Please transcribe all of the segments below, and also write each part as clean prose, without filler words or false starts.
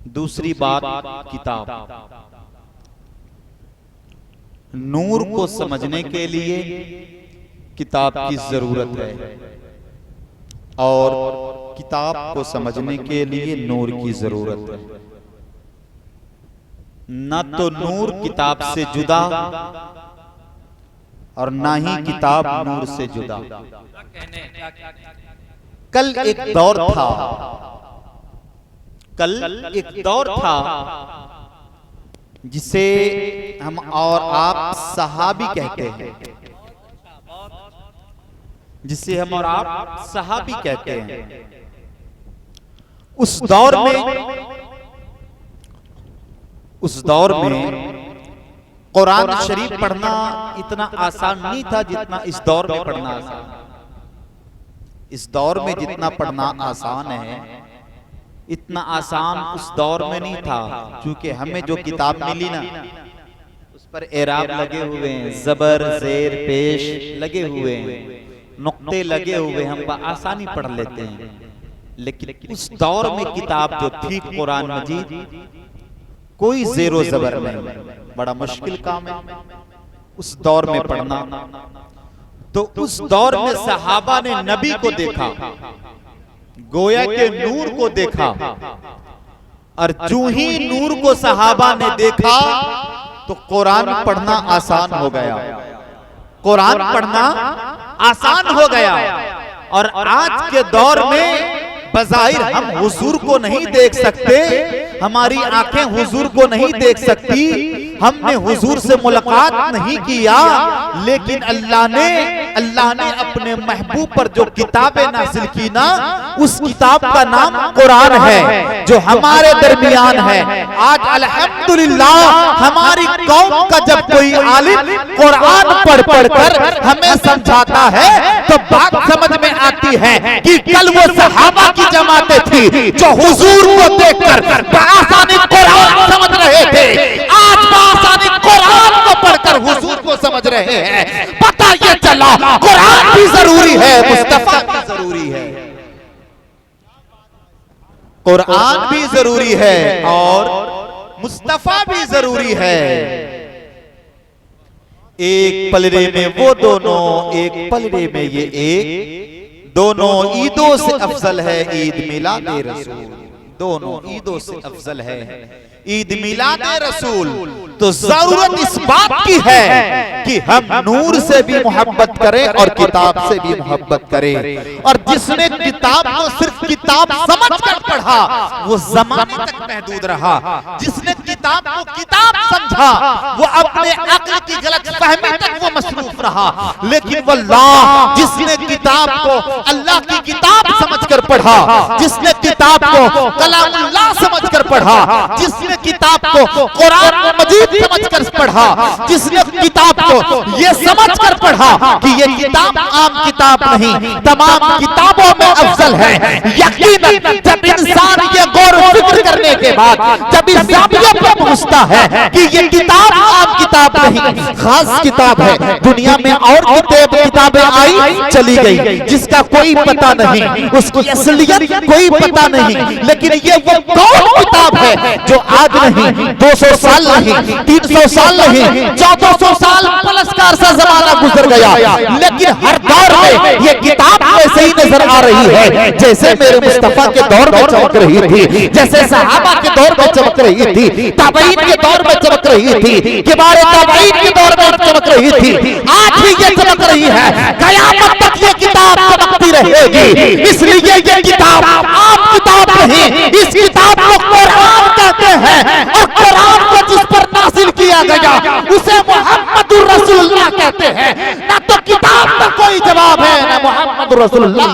दूसरी बात, किताब। नूर को समझने के लिए किताब की जरूरत है और किताब को समझने के लिए नूर की जरूरत है। न तो नूर किताब से जुदा और ना ही किताब नूर से जुदा। कल एक दौर था, कल एक दौर था जिसे हम और आप सहाबी कहते हैं, जिसे हम और आप सहाबी कहते हैं। उस दौर में कुरान शरीफ पढ़ना इतना आसान नहीं था जितना इस दौर में पढ़ना आसान। इस दौर में जितना पढ़ना आसान है इतना आसान उस दौर में नहीं था, क्योंकि हमें जो किताब मिली ना उस पर एराब लगे हुए हैं, जबर जेर पेश लगे हुए हैं, नुक्ते लगे हुए, हम आसानी पढ़ लेते हैं। लेकिन उस दौर में किताब जो थी कुरान मजीद, कोई जेरो जबर नहीं, बड़ा मुश्किल काम है उस दौर में पढ़ना। तो उस दौर में सहाबा ने नबी को देखा, गोया के नूर को देखा, और जो ही नूर को सहाबा ने देखा तो कुरान पढ़ना आसान हो गया, कुरान पढ़ना आसान हो गया। और आज के दौर में बज़ाहिर हम हुजूर को नहीं देख सकते, हमारी आंखें हुजूर को नहीं देख सकती, हमने हुजूर से मुलाकात नहीं किया, लेकिन अल्लाह ने अपने महबूब पर जो किताबें नाज़िल की ना, उस किताब का नाम कुरान है जो हमारे दरमियान है। आज अल्हम्दुलिल्लाह हमारी कौम का जब कोई आलिम कुरान पढ़ कर हमें समझाता है तो बात समझ में आती है कि कल वो सहाबा की जमातें थी जो हुजूर को देखकर आसानी कुरान समझ रहे थे, आज आसानी कुरान को पढ़कर हुजूर को समझ रहे हैं। पता ये चला कुरान भी जरूरी है, मुस्तफा भी जरूरी है, कुरान भी जरूरी है और मुस्तफा भी जरूरी है। एक पलड़े में वो दोनों, एक पलड़े में ये एक, दोनों ईदों से अफजल है ईद मिलाद रसूल, दोनों ईदों से अफजल है ईद मिलाद रसूल। तो जरूरत इस बात की है कि हम नूर से भी मोहब्बत करें और किताब से भी मोहब्बत करें। और जिसने किताब को सिर्फ किताब समझकर पढ़ा वो जमाने तक महदूद रहा, जिसने किताब को किताब समझा वो अपने अक्ल की गलत फहमी तक वो मसरूफ रहा। लेकिन वल्लाह जिसने किताब को अल्लाह की किताब समझकर पढ़ा, जिसने किताब को कलामुल्लाह समझकर पढ़ा, जिसने किताब को कुरान मजीद समझकर पढ़ा, जिसने किताब को ये समझकर पढ़ा कि ये किताब आम किताब नहीं, तमाम किताबों में अफजल है। यकीनन जब इंसान ये गौर फिक्र करने के बाद जब इस जाबिया पर पहुंचता है कि ये किताब आम किताब नहीं, खास किताब है, दुनिया में और किताबें आई चली गई जिसका कोई पता नहीं, उसकी असलियत कोई पता नहीं, लेकिन ये वो कौन किताब है जो आज नहीं, 200 साल नहीं, 300 साल नहीं, 1400 साल प्लस का अरसा जमाना गुजर गया, लेकिन हर दौर में ये किताब ऐसे ही नजर आ रही है जैसे मेरे मुस्तफा के दौर में चमक रही थी, जैसे सहाबा के दौर में चमक रही थी, ताबईन के दौर में चमक रही थी, किबारे ताबईन के दौर में चमक रही थी, आज भी ये चमक रही है, कयामत तक ये किताब चमकती रहेगी। इसलिए ये किताब आम किताब नहीं, इस किताब को कुरान कहते हैं और कुरान को जिस पर नाज़िल किया गया उसे मुहम्मदुर रसूलुल्लाह कहते हैं। ना तो किताब का कोई जवाब है ना मुहम्मदुर रसूलुल्लाह।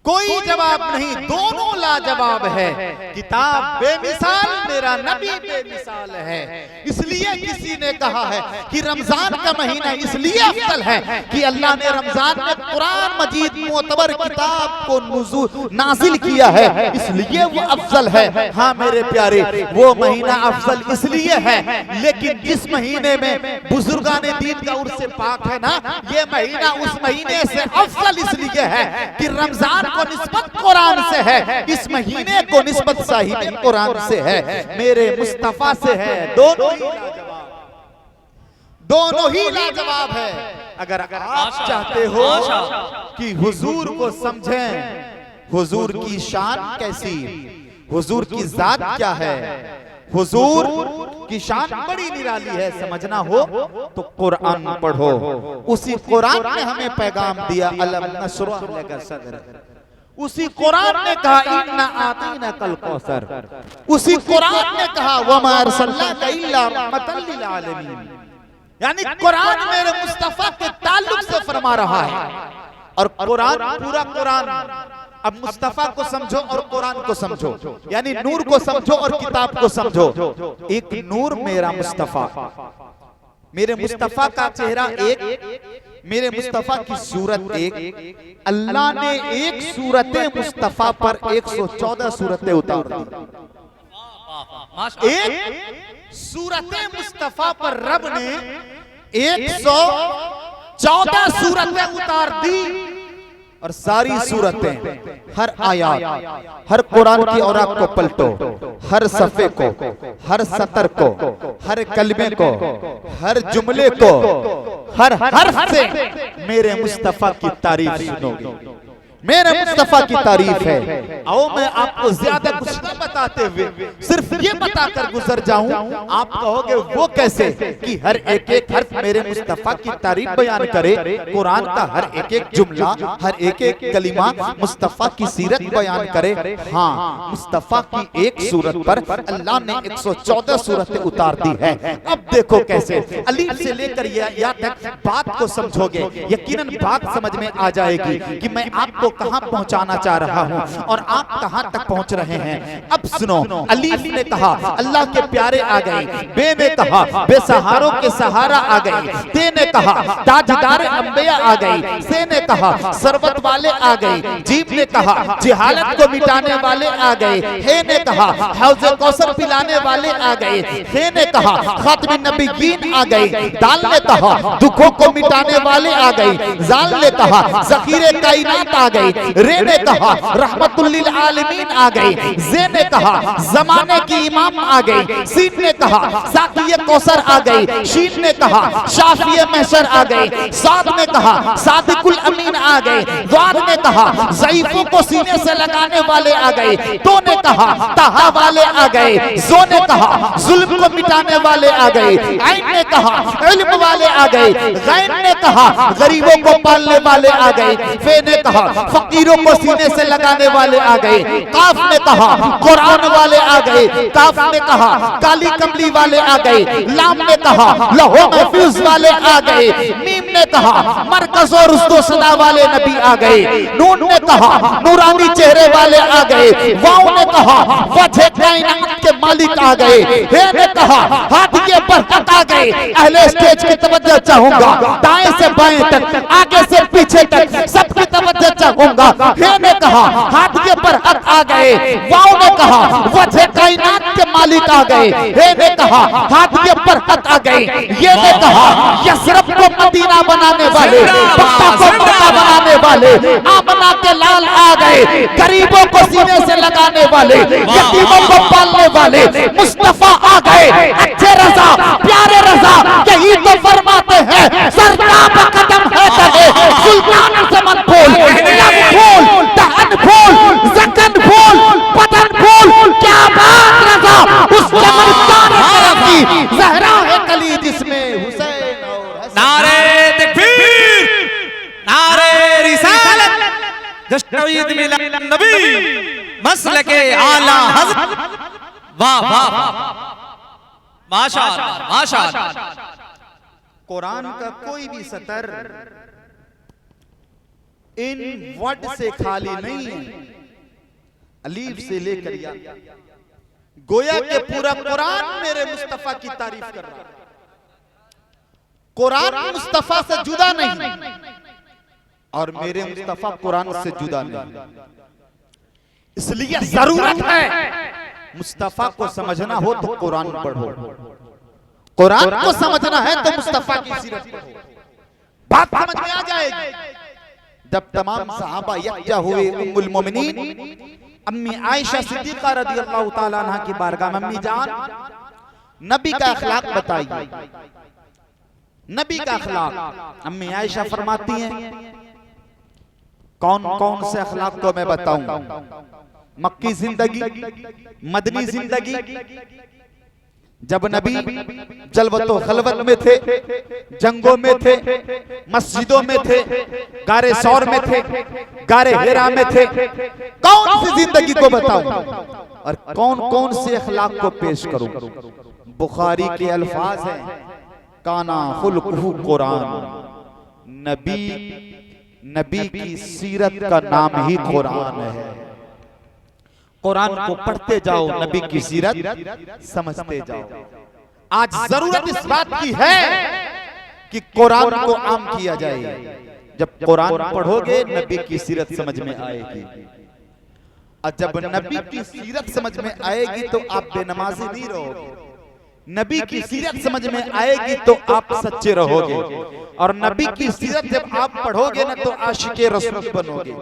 कोई जवाब नहीं, दोनों लाजवाब है। किताब बेमिसाल, मेरा नबी बेमिसाल है। इसलिए किसी ने कहा है कि रमजान का महीना इसलिए अफजल है कि अल्लाह ने रमजान में कुरान मजीद मोतबर किताब को नाजिल किया है, इसलिए वो अफजल है। हाँ मेरे प्यारे, वो महीना अफजल इसलिए है, लेकिन जिस महीने में बुजुर्गाने दीन का उर्स पाक है ना, ये महीना उस महीने से अफजल इसलिए है कि रमजान को निस्बत कुरान से है, इस महीने को निस्बत साहिब कुरान से है, मेरे मुस्तफा से है। दोनों ही लाजवाब है। अगर आप चाहते हो कि हुजूर को समझें, हुजूर की शान कैसी, हुजूर की जात क्या है, हुजूर की शान बड़ी निराली है, समझना हो तो कुरान पढ़ो। उसी कुरान ने हमें पैगाम दिया, अलम नशरह लका सदरक। उसी कुरान ने कहा इन्ना आतीना कल कौसर। उसी कुरान ने कहा वमा अरसलनाका इल्ला रहमतल लिल आलमीन। यानी कुरान मेरे मुस्तफा के ताल्लुक से फरमा रहा है। और कुरान, पूरा कुरान, अब मुस्तफा को समझो और कुरान को समझो, यानी नूर को समझो और किताब को समझो। एक नूर मेरा मुस्तफा, मेरे मुस्तफा का चेहरा एक, मेरे मुस्तफा की सूरत एक। अल्लाह ने एक सूरत मुस्तफा पर 114 सूरतें उतार दी। एक सूरत मुस्तफा पर रब ने 114 सूरतें उतार दी। और सारी सूरतें, हर आयत, हर कुरान की औरात को पलटो, हर सफ़े को, हर सतर को, हर कलमे को, हर जुमले को, हर हर्फ से मेरे मुस्तफा की तारीफ सुनोगे, मेरे मुस्तफा की तारीफ है। आओ मैं आपको ज्यादा कुछ न बताते हुए सिर्फ ये बताकर गुजर जाऊं, आप कहोगे वो कैसे कि हर एक एक हर्फ मेरे मुस्तफा की तारीफ बयान करे, कुरान का हर एक एक जुमला, हर एक एक कलिमा मुस्तफा की सीरत बयान करे। हाँ, मुस्तफा की एक सूरत पर अल्लाह ने 114 सूरतें उतार दी है। अब देखो कैसे अलीफ से लेकर या तक बात को समझोगे, यकीनन बात समझ में आ जाएगी कि मैं आपको कहां पहुंचाना चाह रहा हूं और आप कहां तक पहुंच रहे हैं। अब सुनो, अलीफ ने कहा अल्लाह के प्यारे आ गए, बे ने कहा बेसहारों के सहारा आ गए, ते ने कहा ताजदार अंबिया आ गए, से ने कहा सरबत वाले आ गए, जीव ने कहा जिहालत को मिटाने वाले आ गए, हे ने कहा हौज़े कौसर पिलाने वाले आ गए, हे ने कहा खातमी नबीयीन आ गए, दाल ने कहा दुखों को मिटाने वाले आ गए, जाल ने कहा ज़ख़ीरे कायनात आ गए, रे ने कहा रहमतुल लिल आलमीन आ गए, जे ने कहा जमाने की इमाम आ गए, सीन ने कहा साक़िए कौसर आ गए, शीन ने कहा शाफिए महशर आ गए, साद ने कहा सादिकुल अमीन आ गए, वाद ने कहा ज़ईफों को सीने से लगाने वाले आ गए, तो ने कहा तहा वाले आ गए, जो ने कहा जुल्म को मिटाने वाले आ गए, ऐन ने कहा इल्म वाले आ गए, गैन ने कहा गरीबों को पालने वाले आ गए, फे ने कहा फकीरों को सीने से लगाने वाले आ गए, काफ ने कहा कुरान वाले आ गए, काफ ने कहा काली कमली वाले आ गए, लाम ने कहा लौह महफूज वाले आ गए, मीम ने कहा मरकज और उसको सदा वाले नबी आ गए, नून ने कहा नूरानी चेहरे वाले आ गए, वाव ने कहा वजह कायनात के मालिक आ गए, हे ने कहा हाथ के बरकत आ गए। अहले स्टेज की तवज्जो चाहूंगा, दाएं से बाएं तक, आगे से पीछे तक सबकी तवज्जो चाहूंगा। हे ने कहा हाथ के बरकत आ गए, वाव ने कहा वजह कायनात के मालिक आ गए, हे ने कहा हाथ के बरकत आ गए, ये ने कहा यसरब को मदीना बनाने वाले, मक्का को मक्का बनाने वाले, आमना के लाल आ गए, गरीबों को सीने से लगाने वाले, यतीमों को पालने वाले मुस्तफा आ गए। अच्छे रजा प्यारे रजा यही तो फरमाते हैं, सरताब कदम है तगे सुल्तान से मत भूल, लब भूल, दहन भूल, ज़कन भूल, बदन भूल, क्या बात रजा उस चमत्कार की ज़हरा है कली जिसमें हुसैन और नारे तकबीर, नारे रिसालत, जश्न ईद मिलाद नबी, मसलके आला हज़रत, वाह वाह माशाअल्लाह माशाअल्लाह। कुरान का कोई भी सतर इन वर्ड से खाली नहीं है, अलीफ से लेकर या, गोया के पूरा कुरान मेरे मुस्तफा की तारीफ कर रहा है। कुरान मुस्तफा से जुदा नहीं और मेरे मुस्तफा कुरान से जुदा नहीं, इसलिए जरूरत है मुस्तफा को समझना हो तो कुरान पढ़ो, कुरान को समझना है तो मुस्तफा की सीरत पढ़ो, बात समझ में आ जाएगी। जब तमाम सहाबा यकजा हुए उम्मुल मोमिनीन अम्मी आयशा सिद्दीका रदियल्लाहु ताला अन्हा की बारगाह में, अम्मी जान नबी का अखलाक बताइए, नबी का अखलाक। अम्मी आयशा फरमाती हैं कौन कौन से अखलाक को मैं बताऊं, मक्की जिंदगी, मदनी जिंदगी, जब नबी जलवतो खलवत में थे, जंगों में थे, मस्जिदों में थे, गारे सौर में थे, गारे हिरा में थे, कौन सी जिंदगी को बताऊं और कौन कौन से अखलाक को पेश करूं। बुखारी के अल्फाज हैं काना खुल्कुहु कुरान, नबी की सीरत का नाम ही कुरान है। कुरान को पढ़ते जाओ, नबी की सीरत समझते जाओ। आज जरूरत इस बात की है कि कुरान को आम किया जाए। जब कुरान पढ़ोगे नबी की सीरत समझ में आएगी, और जब नबी की सीरत समझ में आएगी तो आप बेनमाजी नहीं रहोगे, नबी की सीरत समझ में आएगी तो आप सच्चे रहोगे, और नबी की सीरत जब आप पढ़ोगे ना तो आशिके रसूल बनोगे।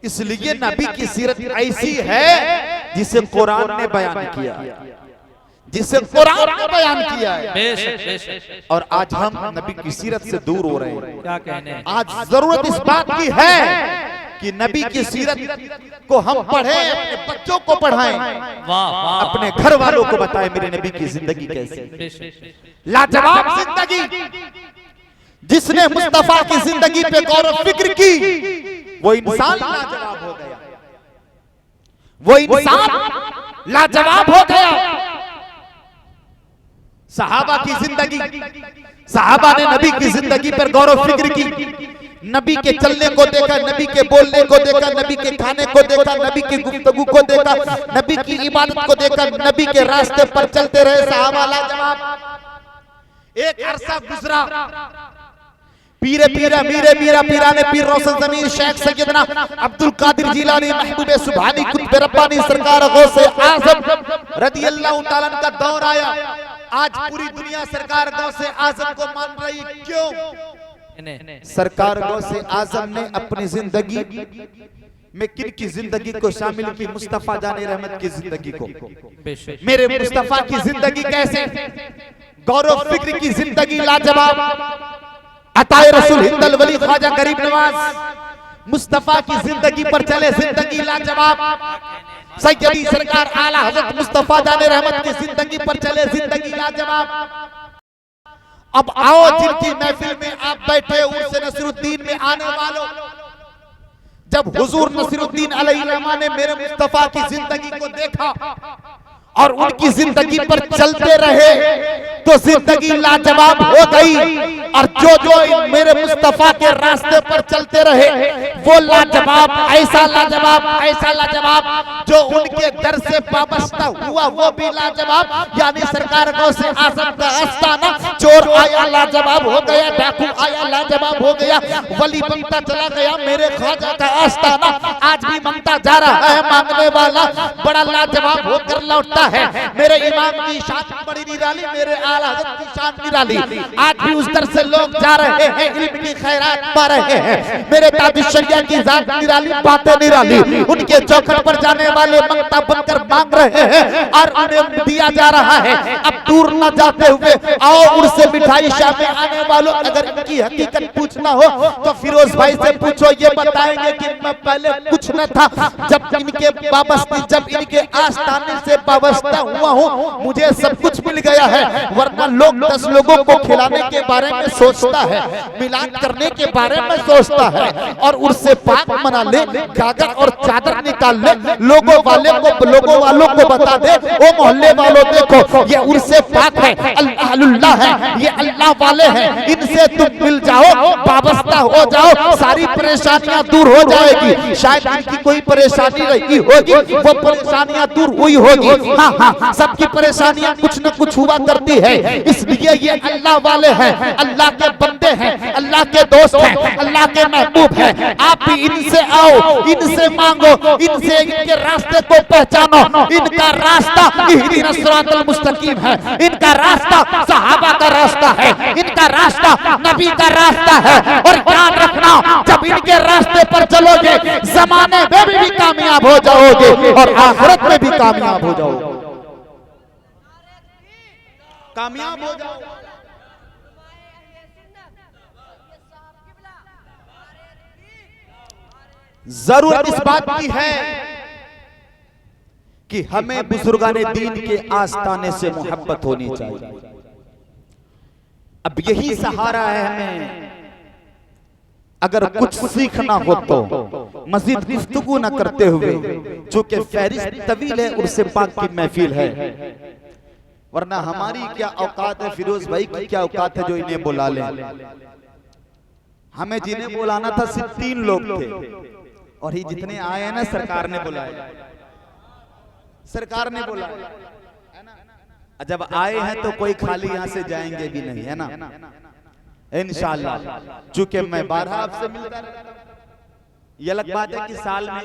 इसलिए नबी की सीरत ऐसी है जिसे कुरान ने बयान किया, जिसे कुरान ने बयान किया है। और आज हम नबी की सीरत से दूर हो रहे हैं। क्या कहने, आज जरूरत इस बात की है कि नबी की सीरत को हम पढ़ें, अपने बच्चों को पढ़ाएं, अपने घर वालों को बताएं मेरे नबी की जिंदगी कैसी, लाजवाब जिंदगी। जिसने मुस्तफा की जिंदगी पे गौर व फिक्र की वो इंसान लाजवाब हो गया, वो इंसान लाजवाब हो गया। सहाबा की जिंदगी, सहाबा ने नबी की जिंदगी पर गौर व फिक्र की, नबी के चलने को देखा, नबी के बोलने को देखा, नबी के खाने को देखा, नबी की गुफ्तगू को देखा, नबी की इबादत को देखा, नबी के रास्ते पर चलते रहे सहाबा लाजवाब। एक अरसा गुजरा, पीरे पीरा मीरे मीरा पीराने पीर रोशन जमीर शेख सैयदना अब्दुल कादिर जिलानी महबूबे सुभानी कुतुब रब्बानी सरकार गौसे आजम रदियल्लाहु ताला का दौर आया। आज पूरी दुनिया सरकार गौसे आजम को मान रही, क्यों? सरकार गौसे आजम ने अपनी जिंदगी में किन की जिंदगी को शामिल की? मुस्तफा जाने रहमत की जिंदगी को। मेरे मुस्तफा की जिंदगी कैसे? गौरव फिक्र की जिंदगी लाजवाब। अताए रसूल हिंदल वली ख्वाजा गरीब नवाज मुस्तफा की जिंदगी पर चले, जिंदगी लाजवाब। सैयदी सरकार आला हजरत मुस्तफा जाने रहमत की जिंदगी पर चले, जिंदगी लाजवाब। अब आओ जिनकी महफिल में आप बैठे, उर्स नसीरुद्दीन में आने वालों, जब हुजूर नसीरुद्दीन अलैहिर्रहमान ने मेरे मुस्तफा की जिंदगी को देखा और उनकी जिंदगी पर चलते रहे तो जिंदगी लाजवाब हो गई। और जो जो मेरे मुस्तफा के रास्ते पर चलते रहे वो लाजवाब, ऐसा लाजवाब, ऐसा लाजवाब। जो उनके दर से वाबस्ता हुआ वो भी लाजवाब। यानी सरकार गौसे आजम का आस्ताना, चोर आया लाजवाब हो गया, डाकू आया लाजवाब हो गया, वली बनता चला गया मेरे ख्वाजा का आस्ताना। आज भी मांगता जा रहा है, मांगने वाला बड़ा लाजवाब होकर लौटता है। मेरे इमाम की शान बड़ी निराली, मेरे आला हज़रत की शान निराली। आज भी उस दर से लोग जा रहे हैं, इल्म की खैरात पा रहे हैं। मेरे ताबिश शरिया की जात निराली, बातें निराली। उनके चौखट पर जाने वाले मंगता बनकर मांग रहे हैं और उन्हें दिया जा रहा है। अब दूर न जाते हुए आओ उनसे मिठाई शाह में आने वालों, अगर इनकी हकीकत पूछना हो तो फिरोज भाई से पूछो, ये बताएंगे कि मैं पहले कुछ न था। जब इनके वाबस्ती, जब इनके आस्थाने से वाबस्ती वाबस्ता हुआ हूँ, मुझे सब कुछ मिल गया है। वरना लोग 10 लोगों को खिलाने के बारे में सोचता है, मिलाद करने के बारे में सोचता है, और उससे पाक मना ले, गागर और चादर निकाल ले, लोगों वालों को बता दे, ओ मोहल्ले वालों देखो ये उनसे पाक है, अल्लाह है, ये अल्लाह वाले हैं, इनसे तुम मिल जाओ, वाबस्ता हो जाओ, सारी परेशानियां दूर हो जाएगी। शायद इनकी कोई परेशानी रही होगी, वो परेशानियां दूर हुई होगी। हाँ हाँ, सबकी परेशानियां कुछ न कुछ हुआ करती है, इसलिए ये अल्लाह वाले हैं, अल्लाह के बंदे हैं, अल्लाह के दोस्त हैं, अल्लाह के महबूब हैं। आप भी इनसे आओ, इनसे मांगो, इनसे इनके रास्ते को पहचानो। इनका रास्ता इहदिनस सिरातल मुस्तकीम है, इनका रास्ता सहाबा का रास्ता है, इनका रास्ता नबी का रास्ता है। और याद रखना, जब इनके रास्ते पर चलोगे, जमाने में भी कामयाब हो जाओगे और आखिरत में भी कामयाब हो जाओगे, कामयाब हो जाओगे। जरूरत इस बात की है कि हमें बुजुर्गाने दीन के आस्ताने से मोहब्बत होनी चाहिए। अब यही सहारा है हमें। अगर कुछ सीखना हो तो मजीद गुफ्तगू न करते हुए, जो कि फहरिस्त तवील है, उससे पाक की महफिल है। वरना हमारी क्या औकात है, फिरोज भाई की क्या औकात है जो इन्हें बुला लें। हमें जिन्हें बुलाना था सिर्फ 3 लोग थे, और ये जितने आए हैं ना, सरकार ने बुलाया, सरकार ने बुलाया। जब आए हैं तो कोई खाली यहां से जाएंगे भी नहीं, है ना, इंशाअल्लाह। चूंकि मैं 12 आपसे मिलता रहता हूं, ये अलग बात है कि साल में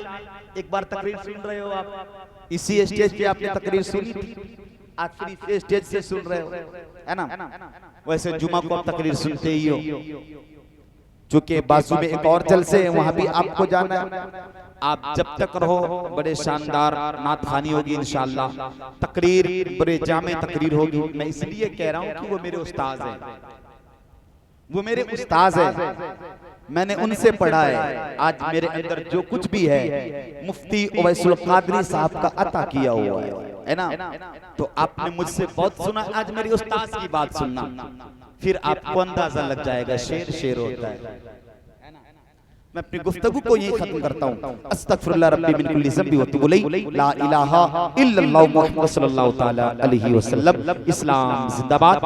एक बार तकरीर सुन रहे हो आप। इसी स्टेज पे आपने तकरीर सुनी थी, आज फिर इस स्टेज से सुन रहे हो, है ना। वैसे जुमा को आप तकरीर सुनते ही हो, चूंकि बाजू में एक और जलसे है, वहां भी आपको जाना है। आप जब तक रहो, बड़े शानदार नात खानी होगी इंशाअल्लाह, तकरीर बड़े जामे तकरीर होगी। मैं इसलिए कह रहा हूं कि वो मेरे उस्ताद हैं, वो मेरे उस्ताद हैं, मैंने उनसे पढ़ा है। आज मेरे अंदर जो कुछ भी है, मुफ्ती उवैसुल कादरी साहब का अता किया हुआ है ना। तो आपने मुझसे बहुत सुना, आज मेरे उस्ताद की बात सुनना, फिर आपको अंदाजा लग जाएगा शेर शेर होता है। मैं अपनी गुफ्तगू को यही खत्म करता हूँ। अस्तगफिरुल्लाह रब्बी मिन कुल्ली ज़ंबि व अतूबु इलैहि, ला इलाहा इल्लल्लाहु मुहम्मद सल्लल्लाहु तआला अलैहि वसल्लम। इस्लाम जिंदाबाद।